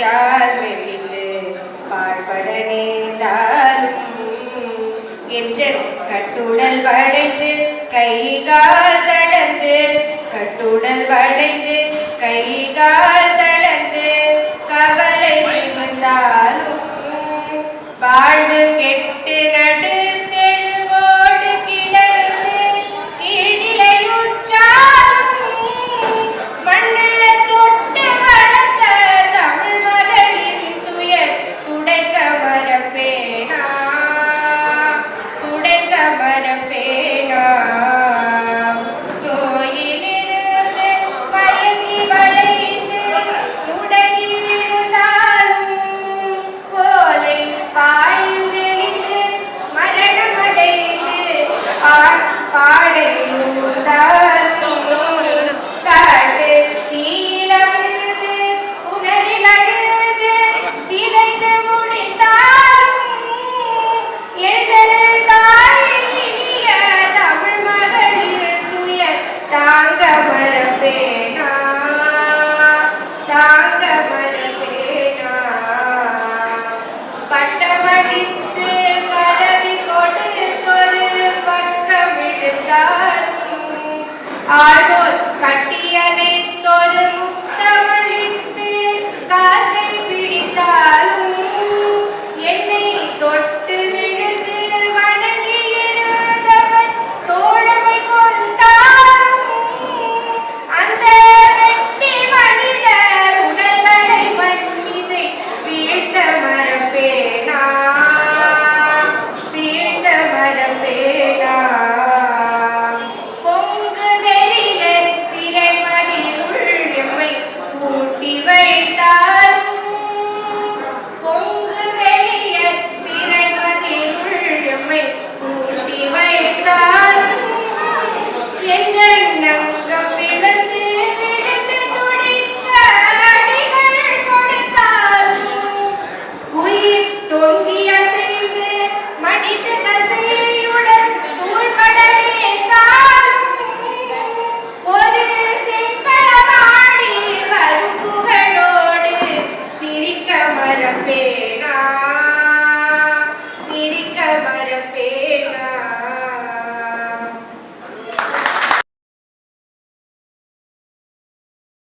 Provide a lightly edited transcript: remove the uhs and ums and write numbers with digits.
யார் மெலிந்து பாழ்பட நேர்ந்தாலும் என்ற கட்டுடல் வளைந்து கைகால் தளர்ந்து கட்டுடல் வளைந்து கைகால் தளர்ந்து கவலை மிகுந்தாலும் வாழ்வு கெட்டு நடு தெருவோடு கிடந்து கீழிலையுற்றாலும் மண்ணில் தொட்டு வளர்த்த தமிழ் மகளின் துயர் துடைக்க மரப்பேனா துடைக்க மரப்பேனா நோயிலிருந்து மயங்கி வளைந்து முடங்கி விழுந்தாலும் போலை பாயில் நெளிந்து மரணமடைந்து பாடை நூந்தாலும் காட்டு தீயிலவிழ்ந்து உணரில் அழுது சிதைந்து முடித்தாலும் எங்கள் தாயின் இனிய தமிழ் மகளிர் துயர் தாங்க மரப்பேனா தாங்க மரப்பேனா பட்டமடித்து பரவி கொடுத்தொரு பக்கம் இழுத்தாலும் ஆழ்வோர் கட்டியணைத்தொரு முத்தமளித்து காத்தை பிடித்தாலும் என்னை தொட்டு விழுந்து வணங்கி இருந்தவர் தோழமை கொண்டாலும் அந்த வெட்டி மனிதர் உடல்களை மண்மிசை வீழ்த்த மரப்பேனா வீழ்த்த மரப்பேனா பொங்கு வெறிய சிறைமதியுள் எம்மை கூட்டி வைத்தாலும் பொங்கு வெறிய சிறைமதியுள் எம்மை கூட்டி வைத்தாலும் என்ற நங்கம் விழுந்து விழுந்து துடிக்க அடிகள் கொடுத்தாலும் உயிர் தொங்கி அசைந்து மடித்து தசையுடன் தூள்படலேந்தாலும் ஒரு செம்பளவாடி வரும் புகழோடு சிரிக்க மரப்பே